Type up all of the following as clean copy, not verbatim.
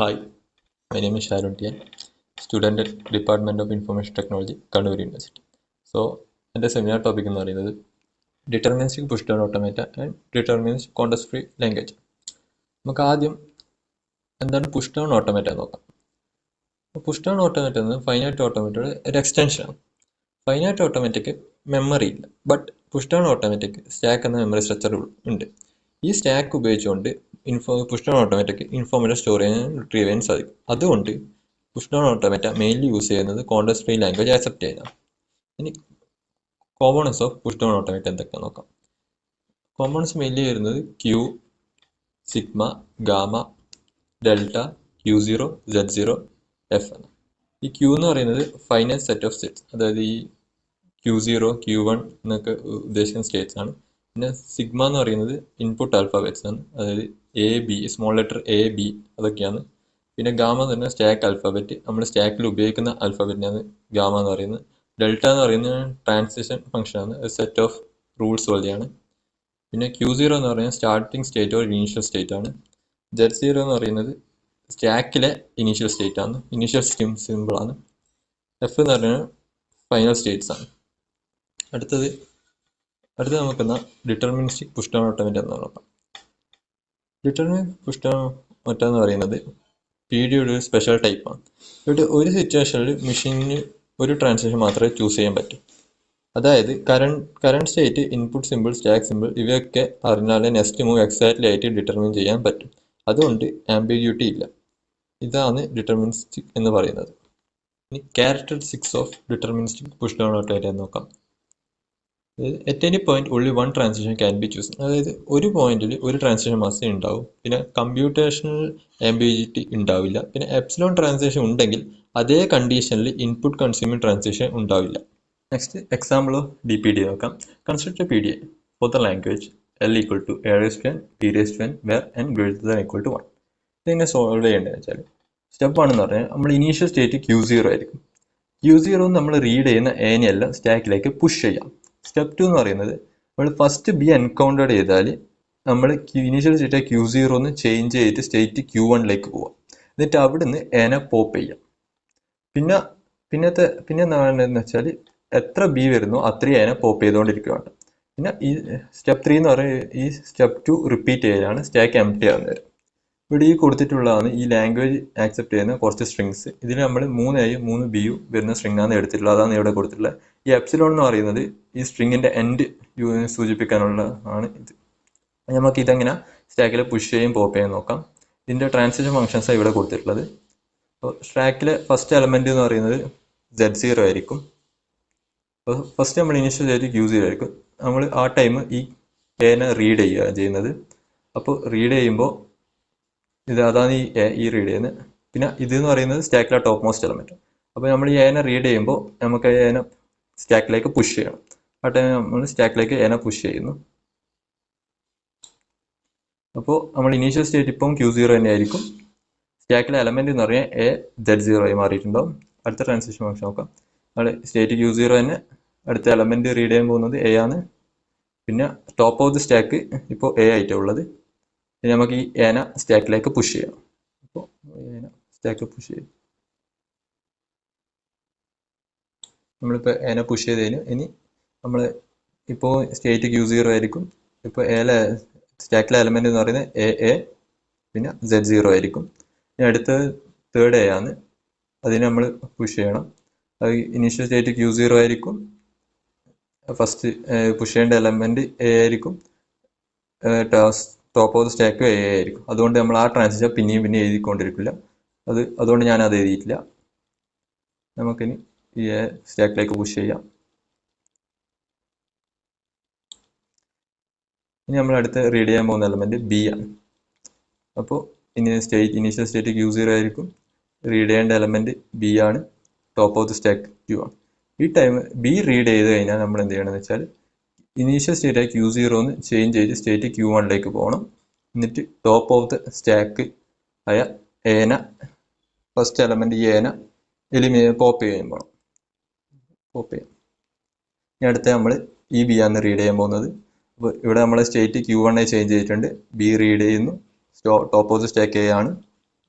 Hi, my name is Sharon Tian, student at Department of Information Technology, Kannur University. So, എൻ്റെ seminar topic എന്ന് പറയുന്നത് deterministic push down ഓട്ടോമേറ്റ and deterministic contest free language. നമുക്ക് ആദ്യം എന്താണ് push down ഓട്ടോമേറ്റ നോക്കാം. Push down ഓട്ടോമേറ്റ എന്നത് finite ഓട്ടോമേറ്റയുടെ ഒരു എക്സ്റ്റൻഷനാണ്. ഫൈനൈറ്റ് ഓട്ടോമേറ്റയ്ക്ക് മെമ്മറി ഇല്ല, ബട്ട് പുഷ് ഡൗൺ ഓട്ടോമേറ്റയ്ക്ക് സ്റ്റാക്ക് എന്ന മെമ്മറി സ്ട്രക്ചർ ഉണ്ട്. ഈ സ്റ്റാക്ക് ഉപയോഗിച്ചുകൊണ്ട് പുഷ് ഡൗൺ ഓട്ടോമേറ്റയ്ക്ക് ഇൻഫോർമേഷൻ സ്റ്റോർ ചെയ്യാൻ റിട്രീവ് ചെയ്യാൻ സാധിക്കും. അതുകൊണ്ട് push down automata mainly use ചെയ്യുന്നത് കോണ്ടസ്റ്റ് ഫ്രീ ലാംഗ്വേജ് ആക്സെപ്റ്റ് ചെയ്യുന്നതാണ്. ഇനി components of push down automata എന്തൊക്കെയാ നോക്കാം. കോമ്പോണൻസ് മെയിൻലി വരുന്നത് Q, sigma, gamma, delta, Q0, Z0, F ആണ്. ഈ ക്യൂ എന്ന് പറയുന്നത് ഫൈനൈറ്റ് സെറ്റ് ഓഫ് സ്റ്റേറ്റ്സ്, അതായത് ഈ Q0, Q1 എന്നൊക്കെ ഉദ്ദേശിക്കുന്ന സ്റ്റേറ്റ്സ് ആണ്. പിന്നെ സിഗ്മ എന്ന് പറയുന്നത് ഇൻപുട്ട് ആൽഫാബെറ്റ്സ് ആണ്, അതായത് A, B, small letter A, B അതൊക്കെയാണ്. പിന്നെ ഗാമ എന്ന് പറഞ്ഞാൽ സ്റ്റാക്ക് ആൽഫാബെറ്റ്, നമ്മൾ സ്റ്റാക്കിൽ ഉപയോഗിക്കുന്ന ആൽഫാബറ്റിനാണ് ഗാമ എന്ന് പറയുന്നത്. ഡെൽറ്റ എന്ന് പറയുന്നത് ട്രാൻസിഷൻ ഫംഗ്ഷനാണ്, സെറ്റ് ഓഫ് റൂൾസ് പോലെയാണ്. പിന്നെ Q0 എന്ന് പറയുന്നത് starting state or initial state ആണ്. Z0 എന്ന് പറയുന്നത് സ്റ്റാക്കിലെ ഇനീഷ്യൽ സ്റ്റേറ്റ് ആണ്, ഇനീഷ്യൽ സിമ്പിൾ ആണ്. F എന്ന് പറയുന്നത് ഫൈനൽ സ്റ്റേറ്റ്സ് ആണ്. അടുത്തത് നമുക്കെന്നാൽ ഡിറ്റർമിനിസ്റ്റിക് പുഷ് ഡൗൺ ഓട്ടോമേറ്റ എന്ന് നോക്കാം. ഡിറ്റർമിനിസ്റ്റിക് പുഷ് ഡൗൺ ഓട്ടോമേറ്റ എന്ന് പറയുന്നത് PDയുടെ ഒരു സ്പെഷ്യൽ ടൈപ്പാണ്. ഇവിടെ ഒരു സിറ്റുവേഷനിൽ മെഷീനിന് ഒരു ട്രാൻസാക്ഷൻ മാത്രമേ ചൂസ് ചെയ്യാൻ പറ്റൂ. അതായത് current state, input simple, stack simple ഇവയൊക്കെ അറിഞ്ഞാലേ നെക്സ്റ്റ് മൂവ് എക്സാക്ട്ലി ആയിട്ട് ഡിറ്റർമിൻ ചെയ്യാൻ പറ്റും. അതുകൊണ്ട് ആംബിഗ്യൂട്ടി ഇല്ല. ഇതാണ് ഡിറ്റർമിനിസ്റ്റിക് എന്ന് പറയുന്നത്. ഇനി characteristics of deterministic push down ഓട്ടോമേറ്റ എന്ന് നോക്കാം. At any point only one transaction can be choose, അതായത് ഒരു പോയിന്റിൽ ഒരു ട്രാൻസാക്ഷൻ മാത്രമേ ഉണ്ടാവും. പിന്നെ കമ്പ്യൂട്ടേഷണൽ ആംബിഗ്യൂറ്റി ഉണ്ടാവില്ല. പിന്നെ എപ്സിലോൺ ട്രാൻസാക്ഷൻ ഉണ്ടെങ്കിൽ അതേ കണ്ടീഷനിൽ ഇൻപുട്ട് കൺസ്യൂമിംഗ് ട്രാൻസാക്ഷൻ ഉണ്ടാവില്ല. നെക്സ്റ്റ് എക്സാമ്പിൾ ഓഫ് DPD നോക്കാം. Construct PDA for the language L equal to A⁻n P⁻n where n greater than equal to 1. ഇതിനെ സോൾവ് ചെയ്യേണ്ടതെന്ന് വെച്ചാൽ സ്റ്റെപ്പ് 1 എന്ന് പറഞ്ഞാൽ നമ്മൾ ഇനീഷ്യൽ സ്റ്റേറ്റ് Q0 ആയിരിക്കും. Q0 നമ്മൾ റീഡ് ചെയ്യുന്ന എല്ലാം സ്റ്റാക്കിലേക്ക് പുഷ് ചെയ്യാം. സ്റ്റെപ്പ് 2 എന്ന് പറയുന്നത് നമ്മൾ ഫസ്റ്റ് B എൻകൗണ്ടർ ചെയ്താൽ നമ്മൾ ഇനീഷ്യൽ സ്റ്റേറ്റ് Q0 ഒന്ന് ചേഞ്ച് ചെയ്തിട്ട് സ്റ്റേറ്റ് Q1ലേക്ക് പോവാം. എന്നിട്ട് അവിടുന്ന് എനെ പോപ്പ് ചെയ്യാം. പിന്നെ എന്താണെന്ന് വെച്ചാൽ എത്ര B വരുന്നോ അത്രയും എനെ പോപ്പ് ചെയ്തുകൊണ്ടിരിക്കുകയാണ്. പിന്നെ ഈ സ്റ്റെപ്പ് 3 എന്ന് പറയുന്നത് ഈ സ്റ്റെപ്പ് 2 റിപ്പീറ്റ് ചെയ്യലാണ് സ്റ്റാക്ക് എംപ്റ്റി ആവുന്നത്. ഇവിടെ ഈ കൊടുത്തിട്ടുള്ളതാണ് ഈ ലാംഗ്വേജ് ആക്സെപ്റ്റ് ചെയ്യുന്ന കുറച്ച് സ്ട്രിങ്സ്. ഇതിൽ നമ്മൾ 3A 3B വരുന്ന സ്ട്രിങ് ആണ് എടുത്തിട്ടുള്ളത്, അതാണ് ഇവിടെ കൊടുത്തിട്ടുള്ളത്. ഈ എപ്സിലോൺ എന്ന് പറയുന്നത് ഈ സ്ട്രിങ്ങിന്റെ എൻഡ് സൂചിപ്പിക്കാനുള്ള ആണ് ഇത്. നമുക്ക് ഇതെങ്ങനെ സ്റ്റാക്കിൽ പുഷ് ചെയ്യും പോപ്പ് ചെയ്യും നോക്കാം. ഇതിന്റെ ട്രാൻസിഷൻ ഫംഗ്ഷൻസാണ് ഇവിടെ കൊടുത്തിട്ടുള്ളത്. അപ്പോൾ സ്റ്റാക്കിലെ ഫസ്റ്റ് എലമെന്റ് എന്ന് പറയുന്നത് Z0 ആയിരിക്കും. അപ്പോൾ ഫസ്റ്റ് നമ്മൾ ഇനീഷ്യൽ സ്റ്റേറ്റ് Q0 ആയിരിക്കും. നമ്മൾ ആ ടൈം ഈ എനെ റീഡ് ചെയ്യുന്നത്. അപ്പോൾ റീഡ് ചെയ്യുമ്പോൾ അതാണ് ഈ റീഡ് ചെയ്യുന്നത്. പിന്നെ ഇതെന്ന് പറയുന്നത് സ്റ്റാക്കിലെ ടോപ്പ് മോസ്റ്റ് എലമെന്റ്. അപ്പോൾ നമ്മൾ ഈ എനെ റീഡ് ചെയ്യുമ്പോൾ നമുക്ക് എനെ സ്റ്റാക്കിലേക്ക് പുഷ് ചെയ്യണം. ആ ടൈം നമ്മൾ സ്റ്റാക്കിലേക്ക് എനെ പുഷ് ചെയ്യുന്നു. അപ്പോൾ നമ്മൾ ഇനീഷ്യൽ സ്റ്റേറ്റ് ഇപ്പം Q0 തന്നെ ആയിരിക്കും. സ്റ്റാക്കിലെ എലമെന്റ് എന്ന് പറഞ്ഞാൽ Z0 ആയി മാറിയിട്ടുണ്ടാവും. അടുത്ത ട്രാൻസിഷൻ ഫംഗ്ഷൻ നോക്കാം. നമ്മൾ സ്റ്റേറ്റ് Q0 തന്നെ അടുത്ത എലമെന്റ് റീഡ് ചെയ്യാൻ പോകുന്നത് A ആണ്. പിന്നെ ടോപ്പ് ഓഫ് ദി സ്റ്റാക്ക് ഇപ്പോൾ A ആയിട്ടാണ് ഉള്ളത്. ഇനി നമുക്ക് ഈ ഏന സ്റ്റാക്കിലേക്ക് പുഷ് ചെയ്യണം. അപ്പോൾ സ്റ്റാക്ക് പുഷ് ചെയ്യും. നമ്മളിപ്പോൾ ഏന പുഷ് ചെയ്തതിന് ഇനി നമ്മൾ ഇപ്പോൾ സ്റ്റേറ്റ് Q0 ആയിരിക്കും. ഇപ്പോൾ സ്റ്റാക്കിലെ എലമെന്റ് എന്ന് പറയുന്നത് A പിന്നെ Z0 ആയിരിക്കും. ഇനി അടുത്തത് തേർഡ് A ആണ്, അതിന് നമ്മൾ പുഷ് ചെയ്യണം. അത് ഇനീഷ്യൽ സ്റ്റേറ്റ് Q0 ആയിരിക്കും. ഫസ്റ്റ് പുഷ് ചെയ്യേണ്ട എലമെന്റ് A ആയിരിക്കും. Top of the stack A ആയിരിക്കും. അതുകൊണ്ട് നമ്മൾ ആ ട്രാൻസിഷൻ പിന്നെയും എഴുതിക്കൊണ്ടിരിക്കില്ല. അതുകൊണ്ട് ഞാൻ അത് എഴുതിയിട്ടില്ല. നമുക്കിനി ഈ സ്റ്റാക്കിലേക്ക് പുഷ് ചെയ്യാം. ഇനി നമ്മൾ അടുത്ത് റീഡ് ചെയ്യാൻ പോകുന്ന എലമെന്റ് B ആണ്. അപ്പോൾ ഇനീഷ്യൽ സ്റ്റേറ്റ് Q0 ആയിരിക്കും. റീഡ് ചെയ്യേണ്ട എലമെന്റ് B ആണ്. Top of the stack Q ആണ്. ഈ ടൈം B റീഡ് ചെയ്ത് കഴിഞ്ഞാൽ നമ്മൾ എന്ത് ചെയ്യണമെന്ന് വെച്ചാൽ ഇനീഷ്യൽ സ്റ്റേറ്റ് Q0 ഒന്ന് ചേഞ്ച് ചെയ്ത് സ്റ്റേറ്റ് Q1ലേക്ക് പോകണം. എന്നിട്ട് ടോപ്പ് ഓഫ് ദ സ്റ്റാക്ക് ആയ ഏന ഫസ്റ്റ് എലമെന്റ് ഈ ഏന പോപ്പ് ചെയ്യാൻ പോകണം. ഇനി അടുത്ത നമ്മൾ ഈ B ആണ് റീഡ് ചെയ്യാൻ പോകുന്നത്. അപ്പോൾ ഇവിടെ നമ്മൾ സ്റ്റേറ്റ് Q1 ചേഞ്ച് ചെയ്തിട്ടുണ്ട്. B റീഡ് ചെയ്യുന്നു. Top of the stack A ആണ്.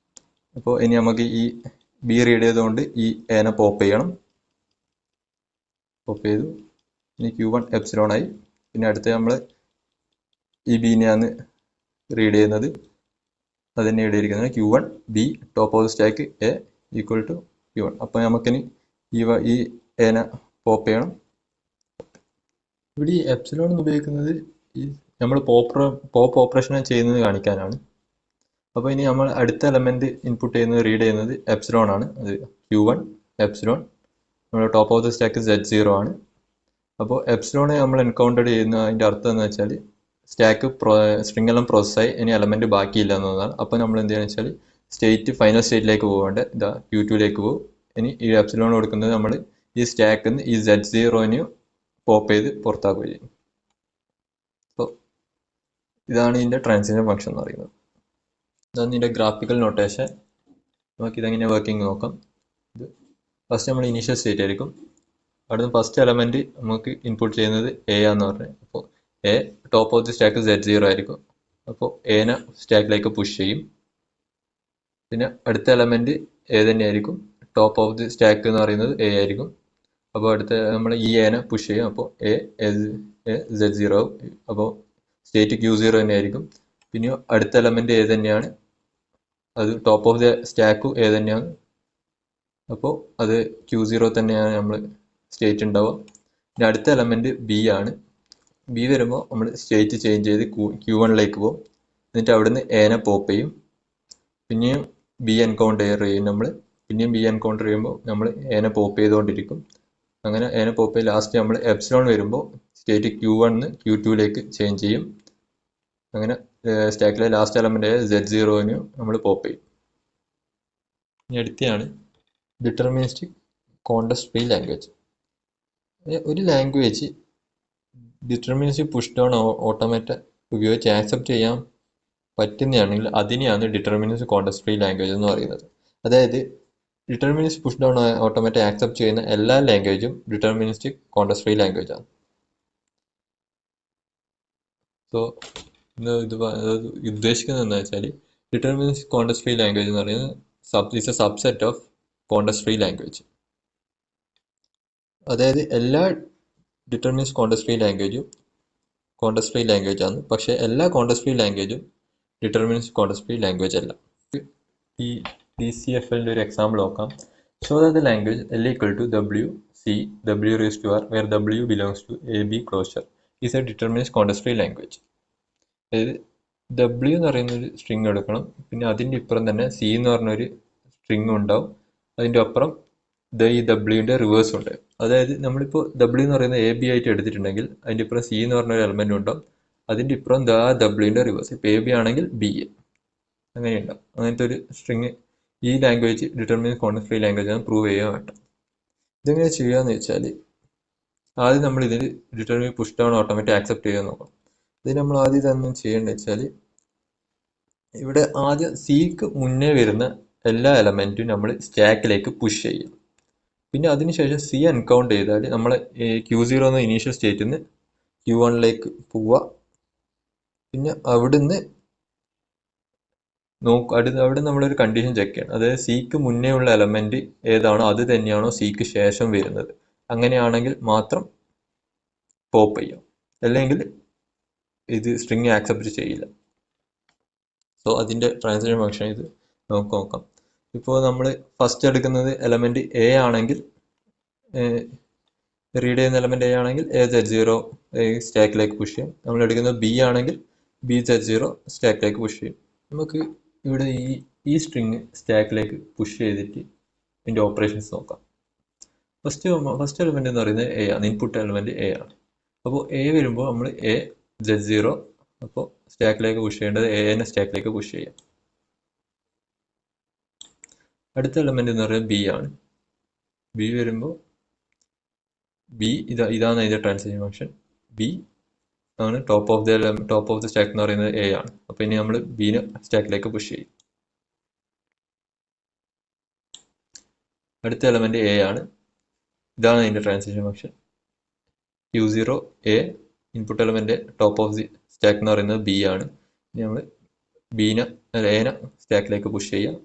അപ്പോൾ ഇനി നമുക്ക് ഈ ബി റീഡ് ചെയ്തുകൊണ്ട് ഈ എനെ പോപ്പ് ചെയ്യണം. പോപ്പ് ചെയ്തു. ഇനി Q1 എപ്സിലോൺ ആയി. പിന്നെ അടുത്ത് നമ്മൾ ഈ ബീനെയാണ് റീഡ് ചെയ്യുന്നത്. അതിനെ എഴുതിയിരിക്കുന്നത് Q1 B top of the stack a equal to Q1. അപ്പോൾ നമുക്കിനി ഈ എനെ പോപ്പ് ചെയ്യണം. ഇവിടെ ഈ എപ്സിലോൺ ഉപയോഗിക്കുന്നത് ഈ നമ്മൾ പോപ്പ് ഓപ്പറേഷൻ ചെയ്യുന്നത് കാണിക്കാനാണ്. അപ്പോൾ ഇനി നമ്മൾ അടുത്ത എലമെന്റ് ഇൻപുട്ട് ചെയ്യുന്നത് റീഡ് ചെയ്യുന്നത് എപ്സിലോൺ ആണ്. അത് Q1 എപ്സിലോൺ. നമ്മുടെ top of the stack Z0 ആണ്. അപ്പോൾ എപ്സിലോണെ നമ്മൾ എൻകൗണ്ടർ ചെയ്യുന്ന അതിൻ്റെ അർത്ഥം എന്ന് വെച്ചാൽ സ്റ്റാക്ക് സ്ട്രിംഗ് എല്ലാം പ്രോസസ്സായി ഇനി എലമെന്റ് ബാക്കിയില്ല എന്നതാണ്. അപ്പോൾ നമ്മൾ എന്ത് ചെയ്യുക വെച്ചാൽ ഫൈനൽ സ്റ്റേറ്റിലേക്ക് പോകേണ്ട ഇതാ Q2ലേക്ക് പോകും. ഇനി ഈ എപ്സിലോൺ കൊടുക്കുന്നത് നമ്മൾ ഈ സ്റ്റാക്കിൽ നിന്ന് ഈ Z0ന് പോപ്പ് ചെയ്ത് പുറത്താക്കുകയും ചെയ്യും. അപ്പോൾ ഇതാണ് ഇതിൻ്റെ ട്രാൻസിഷൻ ഫംഗ്ഷൻ എന്ന് പറയുന്നത്. ഇതാണ് ഇതിൻ്റെ ഗ്രാഫിക്കൽ നൊട്ടേഷൻ. നമുക്കിതെങ്ങനെ വർക്കിംഗ് നോക്കാം. ഇത് ഫസ്റ്റ് നമ്മൾ ഇനീഷ്യൽ സ്റ്റേറ്റ് ആയിരിക്കും. അവിടുന്ന് ഫസ്റ്റ് എലമെന്റ് നമുക്ക് ഇൻപുട്ട് ചെയ്യുന്നത് എ ആന്ന് പറഞ്ഞത്. അപ്പോൾ A top of the stack Z0 ആയിരിക്കും. അപ്പോൾ എനെ സ്റ്റാക്കിലേക്ക് പുഷ് ചെയ്യും. പിന്നെ അടുത്ത എലമെന്റ് എ തന്നെയായിരിക്കും. ടോപ്പ് ഓഫ് ദി സ്റ്റാക്ക് എന്ന് പറയുന്നത് എ ആയിരിക്കും. അപ്പോൾ അടുത്ത നമ്മൾ ഈ എനെ പുഷ് ചെയ്യും. അപ്പോൾ എ Z0 ആവും. അപ്പോൾ സ്റ്റേറ്റ് Q0 തന്നെയായിരിക്കും. പിന്നെ അടുത്ത എലമെന്റ് എ തന്നെയാണ്. അത് top of the stack A തന്നെയാണ്. അപ്പോൾ അത് Q0 തന്നെയാണ് നമ്മൾ സ്റ്റേറ്റ് ഉണ്ടാവുക. പിന്നെ അടുത്ത എലമെന്റ് ബി ആണ്. ബി വരുമ്പോൾ നമ്മൾ സ്റ്റേറ്റ് ചേഞ്ച് ചെയ്ത് Q1ലേക്ക് പോകും. എന്നിട്ട് അവിടുന്ന് എനെ പോപ്പ് ചെയ്യും. പിന്നെയും ബി എൻകൗണ്ടർ ചെയ്യും നമ്മൾ. പിന്നെയും ബി എൻകൗണ്ടർ ചെയ്യുമ്പോൾ നമ്മൾ എനെ പോപ്പ് ചെയ്തുകൊണ്ടിരിക്കും. അങ്ങനെ എനെ പോപ്പ് ചെയ്ത് ലാസ്റ്റ് നമ്മൾ എപ്സിലോൺ വരുമ്പോൾ സ്റ്റേറ്റ് Q1 Q2ലേക്ക് ചേഞ്ച് ചെയ്യും. അങ്ങനെ സ്റ്റാക്കിലെ ലാസ്റ്റ് എലമെന്റ് Z0ന് നമ്മൾ പോപ്പ് ചെയ്യും. ഇനി അടുത്തെയാണ് ഡിറ്റർമിനിസ്റ്റിക് കോണ്ടെക്സ്റ്റ് ഫ്രീ ലാംഗ്വേജ്. ഒരു language deterministic push down automate ഉപയോഗിച്ച് ആക്സെപ്റ്റ് ചെയ്യാൻ പറ്റുന്നതാണെങ്കിൽ അതിനെയാണ് ഡിറ്റർമിനിസ്റ്റിക് കോണ്ടെക്സ്റ്റ് ഫ്രീ ലാംഗ്വേജ് എന്ന് പറയുന്നത്. അതായത് deterministic push down automate accept ചെയ്യുന്ന എല്ലാ ലാംഗ്വേജും ഡിറ്റർമിനിസ്റ്റിക് കോണ്ടെക്സ്റ്റ് ഫ്രീ ലാംഗ്വേജ് ആണ്. സോ ഇത് ഉദ്ദേശിക്കുന്നത് എന്താ വെച്ചാൽ ഡിറ്റർമിനിസ്റ്റിക് കോണ്ടെക്സ്റ്റ് ഫ്രീ ലാംഗ്വേജ് എന്ന് പറയുന്നത് is a subset of context free language. അതായത് എല്ലാ ഡിറ്റർമിനിസ്റ്റിക് കോണ്ടെക്സ്റ്റ് ഫ്രീ ലാംഗ്വേജും കോണ്ടെക്സ്റ്റ് ഫ്രീ ലാംഗ്വേജ് ആണ്. പക്ഷേ എല്ലാ കോണ്ടെക്സ്റ്റ് ഫ്രീ ലാംഗ്വേജും ഡിറ്റർമിനിസ്റ്റിക് കോണ്ടെക്സ്റ്റ് ഫ്രീ ലാംഗ്വേജ് അല്ല. ഈ DCFLന്റെ ഒരു എക്സാമ്പിൾ നോക്കാം. Show that the language L equal to W C W raised to R where W belongs to AB closure is a deterministic context free language. അതായത് W എന്ന് പറയുന്ന ഒരു string എടുക്കണം. പിന്നെ അതിൻ്റെ ഇപ്പുറം തന്നെ C എന്ന് പറഞ്ഞൊരു സ്ട്രിങ് ഉണ്ടാവും. അതിൻ്റെ അപ്പുറം ഈ W-ന്റെ റിവേഴ്സ് ഉണ്ട്. അതായത് നമ്മളിപ്പോൾ W എന്ന് പറയുന്നത് AB ആയിട്ട് എടുത്തിട്ടുണ്ടെങ്കിൽ അതിൻ്റെ ഇപ്പുറം C എന്ന് പറഞ്ഞൊരു എലമെന്റ് ഉണ്ടാവും. അതിൻ്റെ ഇപ്പുറം W-ന്റെ റിവേഴ്സ്. ഇപ്പോൾ AB ആണെങ്കിൽ BA അങ്ങനെയുണ്ടാവും. അങ്ങനത്തെ ഒരു സ്ട്രിങ് ഈ language deterministic context free language ആണ് പ്രൂവ് ചെയ്യാൻ വേണ്ട. ഇതെങ്ങനെ ചെയ്യാന്ന് വെച്ചാൽ ആദ്യം നമ്മൾ ഇതിൽ deterministic push down automatic accept ചെയ്യാൻ നോക്കാം. ഇത് നമ്മൾ ആദ്യം തന്നെ ചെയ്യേണ്ടത് വെച്ചാൽ ഇവിടെ ആദ്യം സിക്ക് മുന്നേ വരുന്ന എല്ലാ എലമെന്റും നമ്മൾ സ്റ്റാക്കിലേക്ക് പുഷ് ചെയ്യും. പിന്നെ അതിനുശേഷം സി എൻകൗണ്ട് ചെയ്താൽ നമ്മൾ Q0 എന്ന ഇനീഷ്യൽ സ്റ്റേറ്റിൽ നിന്ന് Q1ലേക്ക് പോവുക. പിന്നെ അവിടുന്ന് അവിടെ നമ്മളൊരു കണ്ടീഷൻ ചെക്ക് ചെയ്യണം. അതായത് സിക്ക് മുന്നേ ഉള്ള എലമെന്റ് ഏതാണോ അത് തന്നെയാണോ സിക്ക് ശേഷം വരുന്നത്. അങ്ങനെയാണെങ്കിൽ മാത്രം പോപ്പ് ചെയ്യാം, അല്ലെങ്കിൽ ഇത് സ്ട്രിങ് ആക്സെപ്റ്റ് ചെയ്യില്ല. സോ അതിൻ്റെ ട്രാൻസിഷൻ ഫംഗ്ഷൻ ഇത് നോക്കാം. ഇപ്പോൾ നമ്മൾ ഫസ്റ്റ് എടുക്കുന്നത് എലമെന്റ് എ ആണെങ്കിൽ റീഡ് ചെയ്യുന്ന എലമെന്റ് എ ആണെങ്കിൽ Z0 സ്റ്റാക്കിലേക്ക് പുഷ് ചെയ്യും. നമ്മൾ എടുക്കുന്നത് ബി ആണെങ്കിൽ Z0 സ്റ്റാക്കിലേക്ക് പുഷ് ചെയ്യും. നമുക്ക് ഇവിടെ ഈ സ്ട്രിങ് സ്റ്റാക്കിലേക്ക് പുഷ് ചെയ്തിട്ട് ഇതിൻ്റെ ഓപ്പറേഷൻസ് നോക്കാം. ഫസ്റ്റ് എലമെന്റ് എന്ന് പറയുന്നത് എ ആണ്. ഇൻപുട്ട് എലമെന്റ് എ ആണ്. അപ്പോൾ എ വരുമ്പോൾ നമ്മൾ Z0 അപ്പോൾ സ്റ്റാക്കിലേക്ക് പുഷ് ചെയ്യേണ്ടത് എനെ സ്റ്റാക്കിലേക്ക് പുഷ് ചെയ്യാം. അടുത്ത എലമെന്റ് എന്ന് പറയുന്നത് ബി ആണ്. ബി വരുമ്പോൾ ബി ഇതാണ് അതിൻ്റെ ട്രാൻസിഷൻ ഫംഗ്ഷൻ. ബി ആണ് ടോപ്പ് ഓഫ് ദി സ്റ്റാക്ക് എന്ന് പറയുന്നത് എ ആണ്. അപ്പോൾ ഇനി നമ്മൾ ബിനെ സ്റ്റാക്കിലേക്ക് പുഷ് ചെയ്യും. അടുത്ത എലമെന്റ് എ ആണ്. ഇതാണ് അതിൻ്റെ transition function. Q0 A input element top of the stack എന്ന് പറയുന്നത് ബി ആണ്. ഇനി നമ്മൾ എനെ സ്റ്റാക്കിലേക്ക് പുഷ് ചെയ്യാം.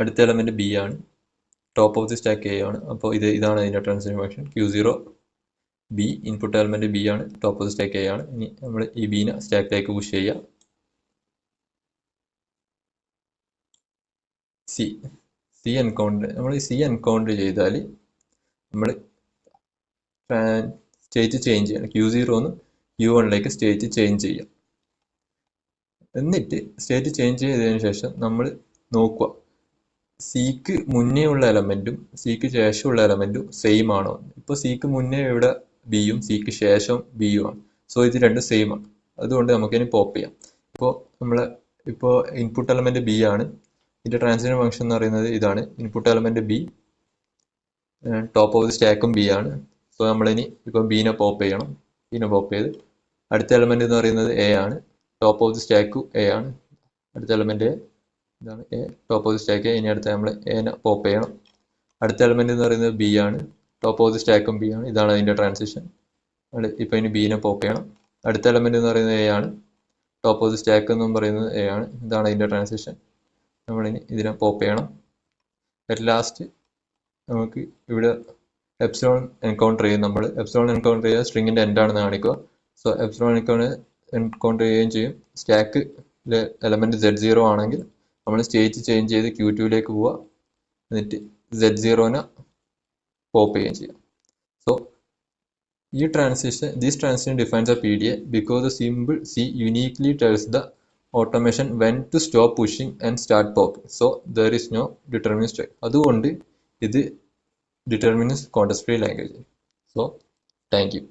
അടുത്ത എലമെൻറ്റ് ബി ആണ്, top of the stack A ആണ്. അപ്പോൾ ഇതാണ് അതിൻ്റെ transition function. Q0 B, input element B ആണ്, top of the stack A ആണ്. ഇനി നമ്മൾ ഈ ബീനെ സ്റ്റാക്കിലേക്ക് പുഷ് ചെയ്യുക. സി എൻകൗണ്ടർ ചെയ്താൽ നമ്മൾ സ്റ്റേറ്റ് ചേഞ്ച് ചെയ്യണം. Q0 ന്ന് Q1ലേക്ക് സ്റ്റേറ്റ് ചേഞ്ച് ചെയ്യാം. എന്നിട്ട് സ്റ്റേറ്റ് ചേഞ്ച് ചെയ്തതിന് ശേഷം നമ്മൾ നോക്കുക സിക്ക് മുന്നേ ഉള്ള എലമെൻറ്റും സിക്ക് ശേഷമുള്ള എലമെൻറ്റും സെയിം ആണോ. ഇപ്പോൾ സിക്ക് മുന്നേ ഇവിടെ ബിയും സിക്ക് ശേഷം ബിയും ആണ്. സോ ഇത് രണ്ടും സെയിം ആണ്. അതുകൊണ്ട് നമുക്കിനി പോപ്പ് ചെയ്യാം. ഇപ്പോൾ ഇൻപുട്ട് എലമെൻറ്റ് ബി ആണ്. ഇതിൻ്റെ ട്രാൻസിഷൻ ഫംഗ്ഷൻ എന്ന് പറയുന്നത് ഇതാണ്. Input element B, top of the സ്റ്റാക്കും ബി ആണ്. സോ നമ്മളിനി ഇപ്പോൾ ബീനെ പോപ്പ് ചെയ്യണം. ബീനെ പോപ്പ് ചെയ്ത് അടുത്ത എലമെൻറ്റ് എന്ന് പറയുന്നത് എ ആണ്. ടോപ്പ് ഓഫ് ദി സ്റ്റാക്കും എ ആണ്. അടുത്ത എലമെൻറ്റ് ഇതാണ് A, top of the stack A. ഇനി അടുത്ത നമ്മൾ എനെ പോപ്പ് ചെയ്യണം. അടുത്ത എലമെൻറ്റ് എന്ന് പറയുന്നത് ബി ആണ്. ടോപ്പ് ഓഫ് ദി സ്റ്റാക്കും ബി ആണ്. ഇതാണ് അതിൻ്റെ ട്രാൻസിഷൻ. ഇപ്പോൾ ഇനി ബീനെ പോപ്പ് ചെയ്യണം. അടുത്ത എലമെൻറ്റ് എന്ന് പറയുന്നത് എ ആണ്. ടോപ്പ് ഓഫ് ദി സ്റ്റാക്ക് എന്നും പറയുന്നത് എ ആണ്. ഇതാണ് അതിൻ്റെ ട്രാൻസിഷൻ. നമ്മളിനി ഇതിനെ പോപ്പ് ചെയ്യണം. അറ്റ് ലാസ്റ്റ് നമുക്ക് ഇവിടെ എപ്സിലോൺ എൻകൗണ്ടർ ചെയ്യും. നമ്മൾ എപ്സിലോൺ എൻകൗണ്ടർ ചെയ്യുക സ്ട്രിങ്ങിൻ്റെ എൻഡാണെന്ന് കാണിക്കുക. സോ എപ്സിലോൺ എൻകൗണ്ടർ ചെയ്യുകയും ചെയ്യും. സ്റ്റാക്കിലെ എലമെൻറ്റ് Z0 ആണെങ്കിൽ നമ്മൾ സ്റ്റേറ്റ് ചേഞ്ച് ചെയ്ത് Q2ലേക്ക് പോവുക. എന്നിട്ട് Z0നെ പോപ്പ് ചെയ്യുകയും ചെയ്യാം. So this transition defines a PDA because the symbol C uniquely tells the automation when to stop pushing and start popping. So there is no determinist type. അതുകൊണ്ട് ഇത് determinist context free language. So thank you.